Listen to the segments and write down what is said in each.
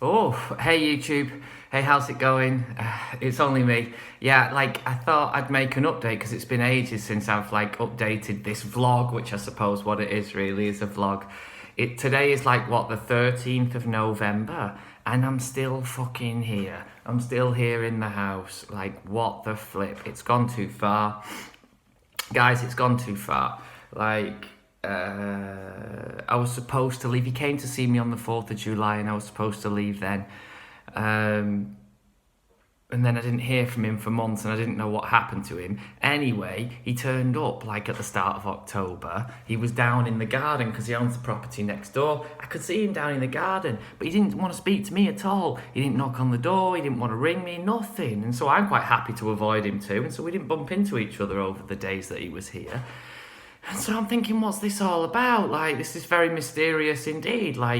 Oh, hey YouTube. Hey, how's it going? It's only me. Yeah, I thought I'd make an update because it's been ages since I've updated this vlog, which I suppose what it is really is a vlog. Today is what, the 13th of November, and I'm still fucking here. I'm still here in the house. What the flip? It's gone too far. Guys, it's gone too far. I was supposed to leave. He came to see me on the 4th of July and I was supposed to leave then. And then I didn't hear from him for months and I didn't know what happened to him. Anyway, he turned up at the start of October. He was down in the garden because he owns the property next door. I could see him down in the garden, but he didn't want to speak to me at all. He didn't knock on the door, he didn't want to ring me, nothing. And so I'm quite happy to avoid him too. And so we didn't bump into each other over the days that he was here. And so I'm thinking, what's this all about? This is very mysterious indeed. What's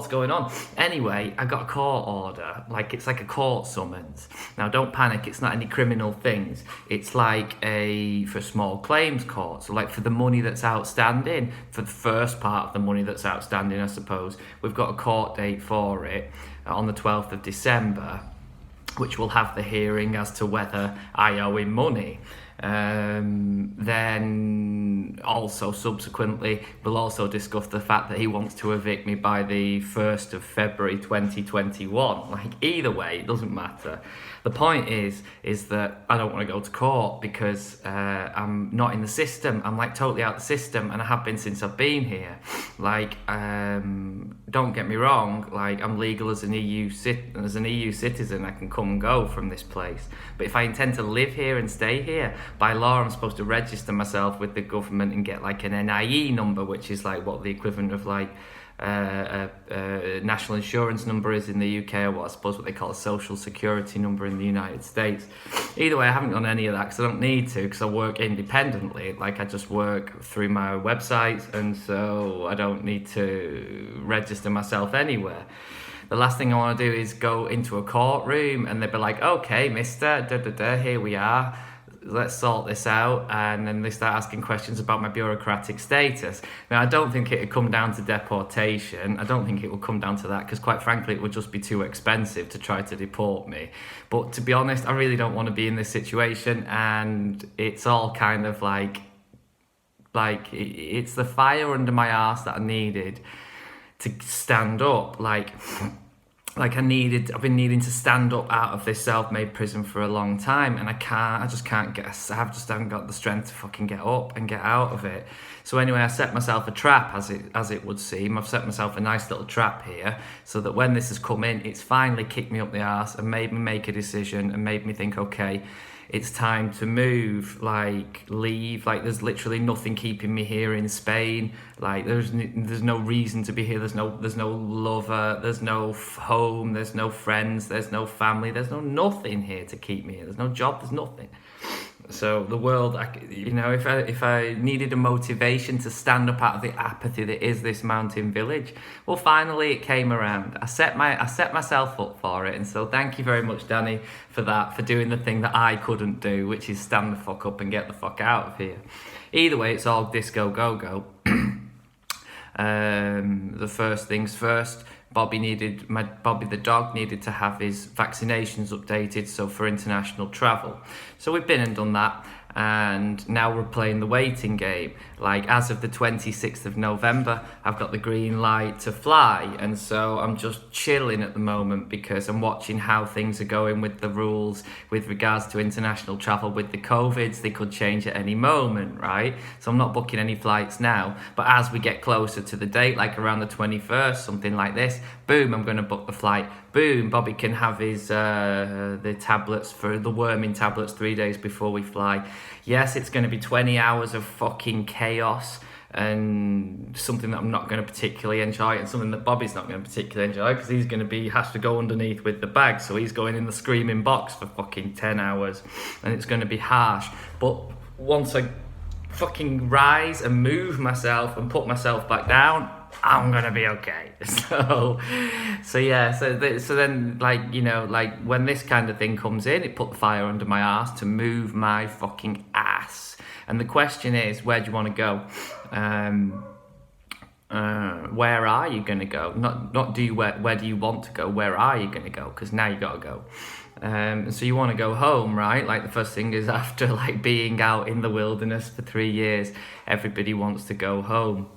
going on? Anyway, I got a court order. It's like a court summons. Now, don't panic. It's not any criminal things. It's for small claims court. So, for the money that's outstanding, for the first part of the money that's outstanding, I suppose, we've got a court date for it on the 12th of December, which will have the hearing as to whether I owe him money. Then also subsequently we'll also discuss the fact that he wants to evict me by the 1st of February 2021. Either way, it doesn't matter. The point is that I don't want to go to court because I'm not in the system. I'm totally out of the system, and I have been since I've been here. Don't get me wrong, I'm legal as an EU citizen. I can come and go from this place. But if I intend to live here and stay here, by law I'm supposed to register myself with the government and get an NIE number, which is what the equivalent of national insurance number is in the UK, or I suppose what they call a social security number in the United States. Either way, I haven't done any of that because I don't need to, because I work independently. I just work through my website, and so I don't need to register myself anywhere. The last thing I want to do is go into a courtroom and they'd be like, okay, mister, here we are, let's sort this out. And then they start asking questions about my bureaucratic status. Now, I don't think it would come down to deportation. I don't think it will come down to that, because quite frankly, it would just be too expensive to try to deport me. But to be honest, I really don't want to be in this situation, and it's all kind of it's the fire under my arse that I needed to stand up. I've been needing to stand up out of this self-made prison for a long time, and I haven't got the strength to fucking get up and get out of it. So anyway, I set myself a trap, as it would seem. I've set myself a nice little trap here, so that when this has come in, it's finally kicked me up the arse and made me make a decision and made me think, okay, it's time to move, leave. There's literally nothing keeping me here in Spain. There's no reason to be here. There's no lover. There's no home. There's no friends. There's no family. There's nothing here to keep me here. There's no job. There's nothing. So the world, if I needed a motivation to stand up out of the apathy that is this mountain village, well, finally it came around. I set myself up for it, and so thank you very much, Danny, for that, for doing the thing that I couldn't do, which is stand the fuck up and get the fuck out of here. Either way, it's all disco go-go. The first things first, Bobby the dog needed to have his vaccinations updated, so for international travel. So we've been and done that, and now we're playing the waiting game. As of the 26th of November, I've got the green light to fly, and so I'm just chilling at the moment because I'm watching how things are going with the rules with regards to international travel with the COVIDs. They could change at any moment, right? So I'm not booking any flights now, but as we get closer to the date, around the 21st, something like this, boom, I'm going to book the flight. Boom, Bobby can have his the tablets, for the worming tablets, 3 days before we fly. Yes, it's going to be 20 hours of fucking chaos, and something that I'm not going to particularly enjoy, and something that Bobby's not going to particularly enjoy, because has to go underneath with the bag, so he's going in the screaming box for fucking 10 hours, and it's going to be harsh. But once I fucking rise and move myself and put myself back down, I'm gonna be okay. So then, when this kind of thing comes in, it put the fire under my ass to move my fucking ass. And the question is, where do you want to go? where are you going to go? Not do you, where do you want to go? Where are you going to go? Because now you got to go. So you want to go home, right? Like the first thing is, after like being out in the wilderness for 3 years, everybody wants to go home.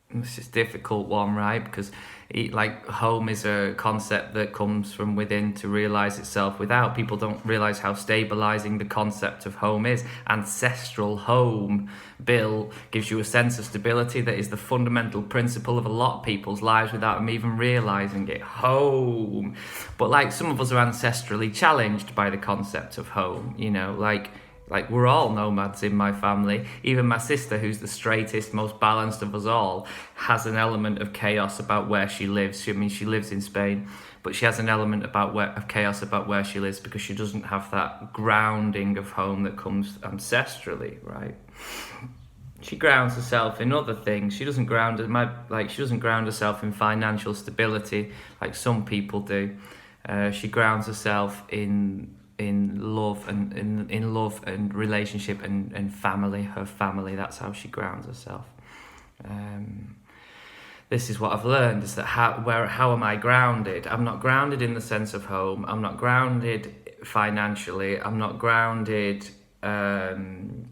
This is a difficult one, right? Because like home is a concept that comes from within to realize itself without. People don't realize how stabilizing the concept of home is. Ancestral home, Bill, gives you a sense of stability that is the fundamental principle of a lot of people's lives without them even realizing it. Home. But like some of us are ancestrally challenged by the concept of home, you know, like we're all nomads in my family. Even my sister, who's the straightest, most balanced of us all, has an element of chaos about where she lives. She lives in Spain, but she has an element of chaos about where she lives because she doesn't have that grounding of home that comes ancestrally, right? She grounds herself in other things. She doesn't ground herself in financial stability like some people do. She grounds herself in love and in love and relationship and family. Her family, that's how she grounds herself. This is what I've learned, is that how am I grounded? I'm not grounded in the sense of home. I'm not grounded financially. I'm not grounded in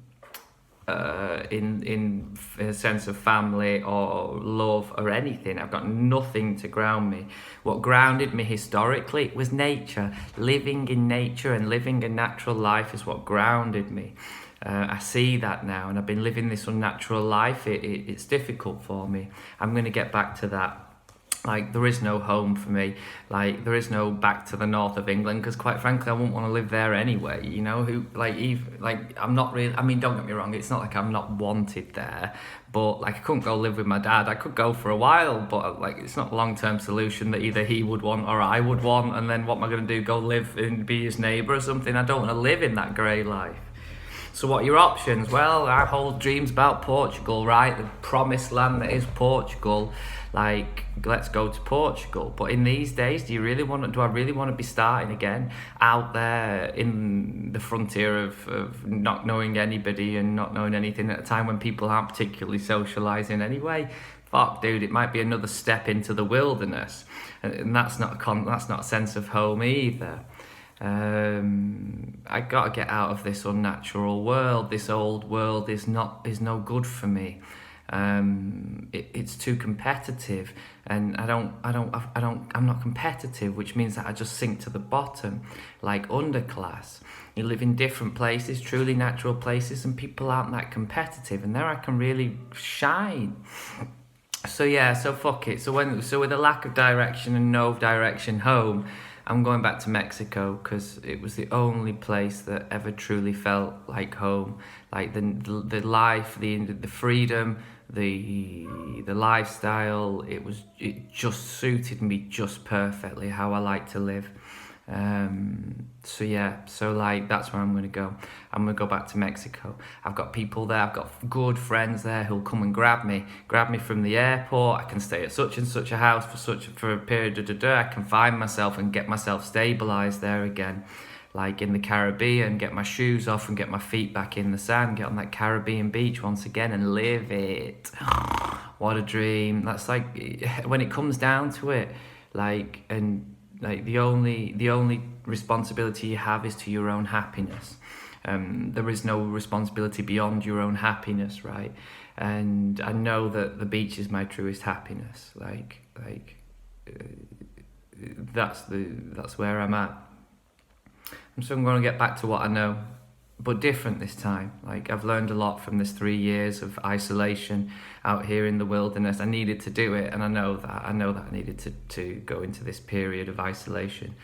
a sense of family or love or anything. I've got nothing to ground me. What grounded me historically was nature. Living in nature and living a natural life is what grounded me. I see that now, and I've been living this unnatural life. It's difficult for me. I'm going to get back to that. Like, there is no home for me. Like, there is no back to the north of England, because quite frankly, I wouldn't want to live there anyway, you know? I'm not really, I mean, don't get me wrong, it's not like I'm not wanted there, but like, I couldn't go live with my dad. I could go for a while, but like, it's not a long-term solution that either he would want or I would want, and then what am I going to do, go live and be his neighbour or something? I don't want to live in that grey life. So what are your options? Well, I hold dreams about Portugal, right? The promised land that is Portugal. Like, let's go to Portugal. But in these days, do I really want to be starting again out there in the frontier of not knowing anybody and not knowing anything at a time when people aren't particularly socialising anyway? Fuck, dude, it might be another step into the wilderness. And that's not a sense of home either. I gotta get out of this unnatural world. This old world is no good for me. It's too competitive, and I'm not competitive, which means that I just sink to the bottom, like underclass. You live in different places, truly natural places, and people aren't that competitive, and there I can really shine. So fuck it. So with a lack of direction and no direction home, I'm going back to Mexico because it was the only place that ever truly felt like home. Like the life, the freedom, the lifestyle. It just suited me just perfectly how I like to live. So like that's where I'm going to go. I'm going to go back to Mexico. I've got people there. I've got good friends there who'll come and grab me from the airport. I can stay at such and such a house for a period. I can find myself and get myself stabilized there again, like in the Caribbean. Get my shoes off and get my feet back in the sand. Get on that Caribbean beach once again and live it. What a dream! That's like when it comes down to it, like the only responsibility you have is to your own happiness. There is no responsibility beyond your own happiness, right? And I know that the beach is my truest happiness. That's where I'm at. So I'm going to get back to what I know, but different this time. Like, I've learned a lot from this 3 years of isolation out here in the wilderness. I needed to do it, and I know that I needed to go into this period of isolation,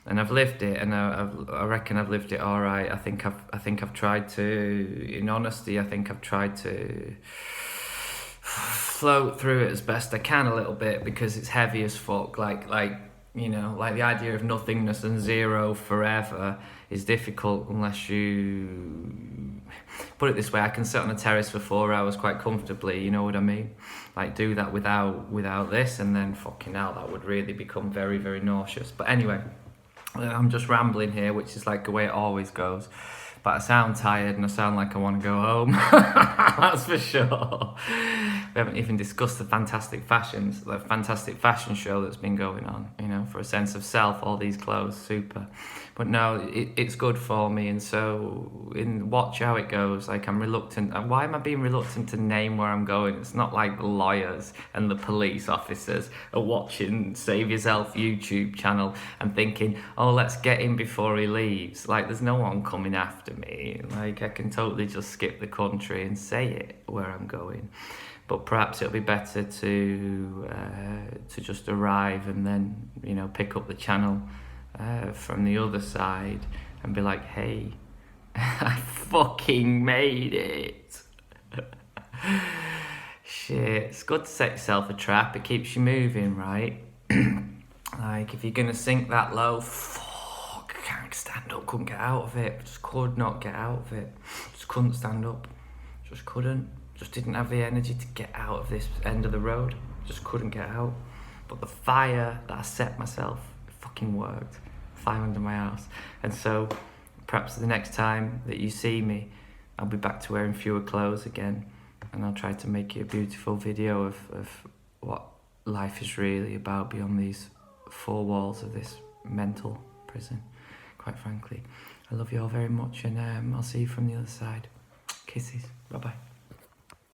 and I've lived it, and I reckon I've lived it all right. I think I've tried to, in honesty, I've tried to float through it as best I can a little bit, because it's heavy as fuck. You know, like the idea of nothingness and zero forever is difficult unless you put it this way. I can sit on a terrace for 4 hours quite comfortably, you know what I mean? Like, do that without this, and then fucking hell, that would really become very, very nauseous. But anyway, I'm just rambling here, which is like the way it always goes. But but I sound tired and I sound like I want to go home. That's for sure. We haven't even discussed the fantastic fashion show that's been going on, you know, for a sense of self, all these clothes, super. But no, it's good for me, and so watch how it goes. Like, I'm reluctant. Why am I being reluctant to name where I'm going? It's not like the lawyers and the police officers are watching Save Yourself YouTube channel and thinking, oh, let's get him before he leaves. Like, there's no one coming after me. Like, I can totally just skip the country and say it where I'm going. But perhaps it'll be better to just arrive and then, you know, pick up the channel from the other side and be like, hey, I fucking made it. Shit, it's good to set yourself a trap. It keeps you moving, right? Like, if you're gonna sink that low, fuck, I can't stand up, couldn't get out of it. Just could not get out of it. Just couldn't stand up. Just couldn't. Just didn't have the energy to get out of this end of the road. Just couldn't get out. But the fire that I set myself, it fucking worked. Fire under my ass. And so, perhaps the next time that you see me, I'll be back to wearing fewer clothes again. And I'll try to make you a beautiful video of what life is really about beyond these four walls of this mental prison, quite frankly. I love you all very much, and I'll see you from the other side. Kisses. Bye-bye.